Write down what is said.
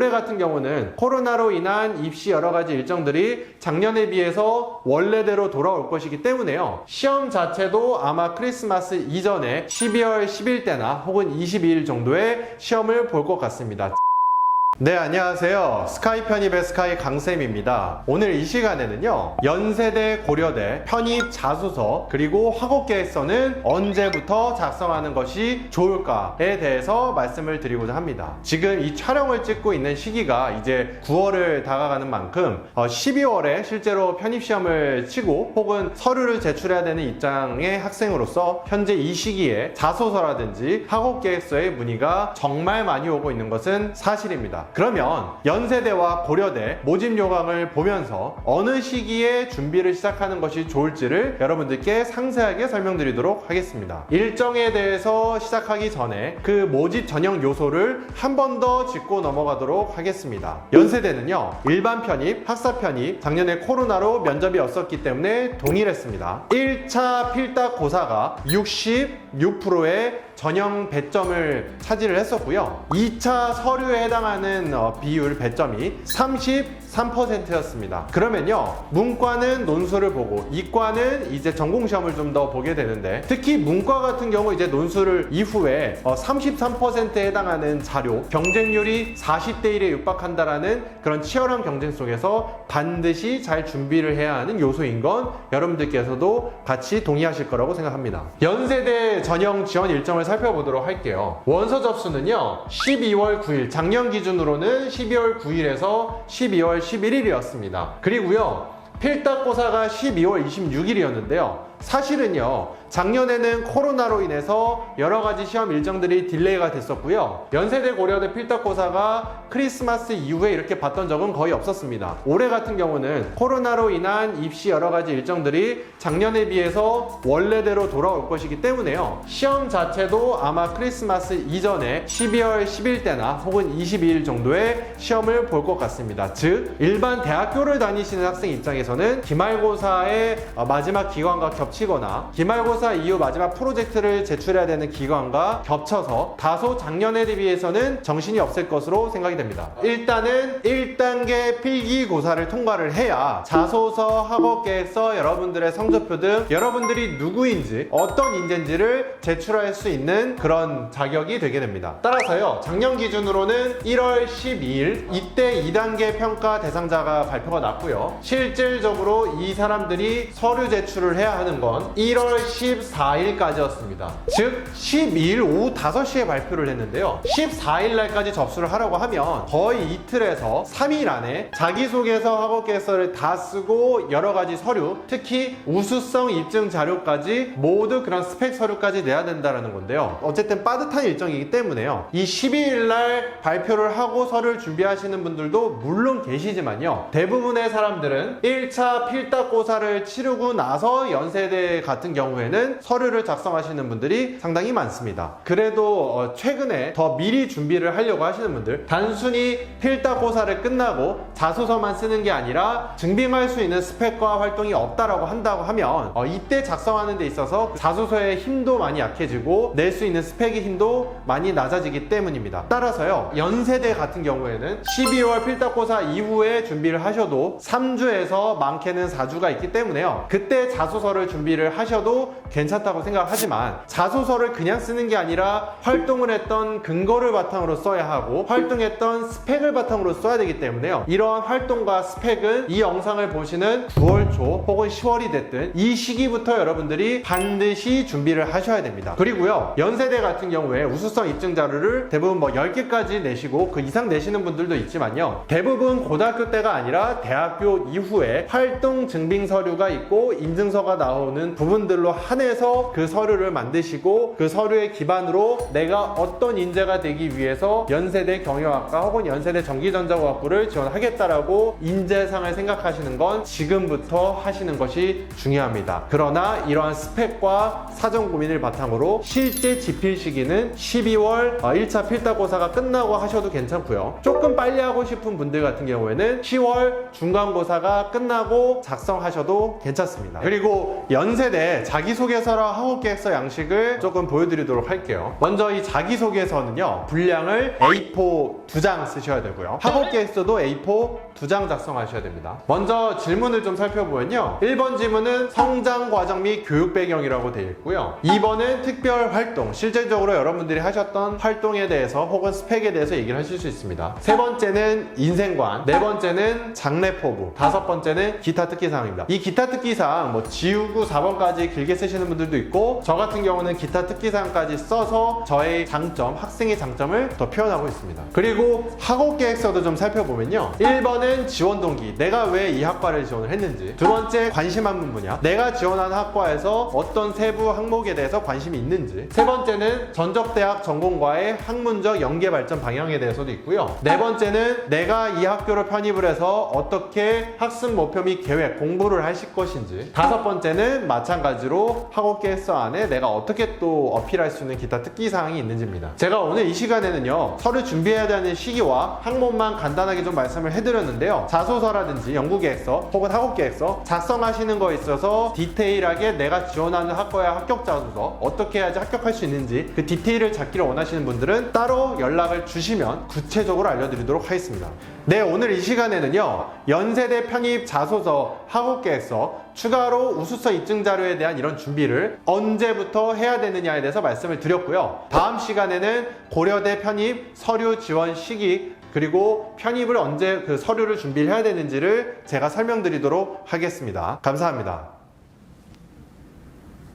올해 같은 경우는 코로나로 인한 입시 여러 가지 일정들이 작년에 비해서 원래대로 돌아올 것이기 때문에요. 시험 자체도 아마 크리스마스 이전에 12월 10일 때나 혹은 22일 정도에 시험을 볼 것 같습니다. 네, 안녕하세요. 스카이 편입의 스카이 강쌤입니다. 오늘 이 시간에는요, 연세대, 고려대 편입 자소서 그리고 학업계획서는 언제부터 작성하는 것이 좋을까에 대해서 말씀을 드리고자 합니다. 지금 이 촬영을 찍고 있는 시기가 이제 9월을 다가가는 만큼 12월에 실제로 편입시험을 치고 혹은 서류를 제출해야 되는 입장의 학생으로서 현재 이 시기에 자소서라든지 학업계획서의 문의가 정말 많이 오고 있는 것은 사실입니다. 그러면 연세대와 고려대 모집 요강을 보면서 어느 시기에 준비를 시작하는 것이 좋을지를 여러분들께 상세하게 설명드리도록 하겠습니다. 일정에 대해서 시작하기 전에 그 모집 전형 요소를 한 번 더 짚고 넘어가도록 하겠습니다. 연세대는요, 일반 편입, 학사 편입, 작년에 코로나로 면접이 없었기 때문에 동일했습니다. 1차 필답고사가 66%의 전형 배점을 차지를 했었고요. 2차 서류에 해당하는 비율 배점이 33%였습니다. 그러면요, 문과는 논술을 보고 이과는 이제 전공시험을 좀 더 보게 되는데, 특히 문과 같은 경우 이제 논술을 이후에 33%에 해당하는 자료, 경쟁률이 40대 1에 육박한다라는 그런 치열한 경쟁 속에서 반드시 잘 준비를 해야 하는 요소인 건 여러분들께서도 같이 동의하실 거라고 생각합니다. 연세대 전형 지원 일정을 살펴보도록 할게요. 원서 접수는요, 12월 9일, 작년 기준으로는 12월 9일에서 12월 11일이었습니다. 그리고요, 필답고사가 12월 26일이었는데요. 사실은요, 작년에는 코로나로 인해서 여러 가지 시험 일정들이 딜레이가 됐었고요. 연세대, 고려대 필답고사가 크리스마스 이후에 이렇게 봤던 적은 거의 없었습니다. 올해 같은 경우는 코로나로 인한 입시 여러 가지 일정들이 작년에 비해서 원래대로 돌아올 것이기 때문에요. 시험 자체도 아마 크리스마스 이전에 12월 10일 때나 혹은 22일 정도에 시험을 볼 것 같습니다. 즉, 일반 대학교를 다니시는 학생 입장에서는 기말고사의 마지막 기간과 겹치거나 기말고사 이후 마지막 프로젝트를 제출해야 되는 기간과 겹쳐서 다소 작년에 비해서는 정신이 없을 것으로 생각이 됩니다. 일단은 1단계 필기고사를 통과를 해야 자소서, 학업계획서, 여러분들의 성적표 등 여러분들이 누구인지 어떤 인재인지를 제출할 수 있는 그런 자격이 되게 됩니다. 따라서요, 작년 기준으로는 1월 12일 이때 2단계 평가 대상자가 발표가 났고요. 실질적으로 이 사람들이 서류 제출을 해야 하는 건 1월 14일까지였습니다. 즉 12일 오후 5시에 발표를 했는데요. 14일 날까지 접수를 하려고 하면 거의 이틀에서 3일 안에 자기소개서, 학업계획서를 다 쓰고 여러 가지 서류, 특히 우수성 입증 자료까지 모두 그런 스펙 서류까지 내야 된다는 건데요. 어쨌든 빠듯한 일정이기 때문에요. 이 12일 날 발표를 하고 서류를 준비하시는 분들도 물론 계시지만요. 대부분의 사람들은 1차 필답고사를 치르고 나서 연세대 같은 경우에는 서류를 작성하시는 분들이 상당히 많습니다. 그래도 최근에 더 미리 준비를 하려고 하시는 분들, 단순히 필답고사를 끝나고 자소서만 쓰는 게 아니라 증빙할 수 있는 스펙과 활동이 없다라고 한다고 하면 이때 작성하는 데 있어서 자소서의 힘도 많이 약해지고 낼 수 있는 스펙의 힘도 많이 낮아지기 때문입니다. 따라서요, 연세대 같은 경우에는 12월 필답고사 이후에 준비를 하셔도 3주에서 많게는 4주가 있기 때문에요. 그때 자소서를 준비를 하셔도 괜찮다고 생각하지만, 자소서를 그냥 쓰는 게 아니라 활동을 했던 근거를 바탕으로 써야 하고 활동했던 스펙을 바탕으로 써야 되기 때문에요. 이러한 활동과 스펙은 이 영상을 보시는 9월 초 혹은 10월이 됐든 이 시기부터 여러분들이 반드시 준비를 하셔야 됩니다. 그리고요, 연세대 같은 경우에 우수성 입증 자료를 대부분 10개까지 내시고 그 이상 내시는 분들도 있지만요, 대부분 고등학교 때가 아니라 대학교 이후에 활동 증빙 서류가 있고 인증서가 나오는 부분들로 한해서 그 서류를 만드시고 그 서류의 기반으로 내가 어떤 인재가 되기 위해서 연세대 경영학과 혹은 연세대 전기전자공학부를 지원하겠다라고 인재상을 생각하시는 건 지금부터 하시는 것이 중요합니다. 그러나 이러한 스펙과 사전 고민을 바탕으로 실제 집필 시기는 12월 1차 필답고사가 끝나고 하셔도 괜찮고요. 조금 빨리 하고 싶은 분들 같은 경우에는 10월 중간고사가 끝나고 작성하셔도 괜찮습니다. 그리고 연세대 자기소개서랑 학업계획서 양식을 조금 보여드리도록 할게요. 먼저 이 자기소개서는요, 분량을 A4 2장 쓰셔야 되고요. 학업계획서도 A4 2장 작성하셔야 됩니다. 먼저 질문을 좀 살펴보면요, 1번 질문은 성장 과정 및 교육 배경이라고 되어 있고요. 2번은 특별 활동, 실질적으로 여러분들이 하셨던 활동에 대해서 혹은 스펙에 대해서 얘기를 하실 수 있습니다. 세 번째는 인생관, 네 번째는 장래 포부, 다섯 번째는 기타 특기사항입니다. 이 기타 특기사항 뭐 지우고 4번까지 길게 쓰시는 분들도 있고, 저 같은 경우는 기타 특기사항까지 써서 저의 장점, 학생의 장점을 더 표현하고 있습니다. 그리고 학업계획서도 좀 살펴보면요, 1번은 지원 동기, 내가 왜 이 학과를 지원을 했는지. 두 번째, 관심한 분야, 내가 지원하는 학과에서 어떤 세부 항목에 대해서 관심이 있는지. 세 번째는 전적대학 전공과의 학문적 연계 발전 방향에 대해서도 있고요. 네 번째는 내가 이 학교로 편입을 해서 어떻게 학습 목표 및 계획, 공부를 하실 것인지. 다섯 번째는 마찬가지로 학업계획서 안에 내가 어떻게 또 어필할 수 있는 기타 특기사항이 있는지입니다. 제가 오늘 이 시간에는요, 서류 준비해야 되는 시기와 항목만 간단하게 좀 말씀을 해드렸는데요, 자소서라든지 연구계획서 혹은 학업계획서 작성하시는 거에 있어서 디테일하게 내가 지원하는 학과의 합격 자소서 어떻게 해야지 합격할 수 있는지 그 디테일을 찾기를 원하시는 분들은 따로 연락을 주시면 구체적으로 알려드리도록 하겠습니다. 네, 오늘 이 시간에는요, 연세대 편입 자소서, 학업계획서, 추가로 우수서 입증 자료에 대한 이런 준비를 언제부터 해야 되느냐에 대해서 말씀을 드렸고요. 다음 시간에는 고려대 편입 서류 지원 시기, 그리고 편입을 언제 그 서류를 준비를 해야 되는지를 제가 설명드리도록 하겠습니다. 감사합니다.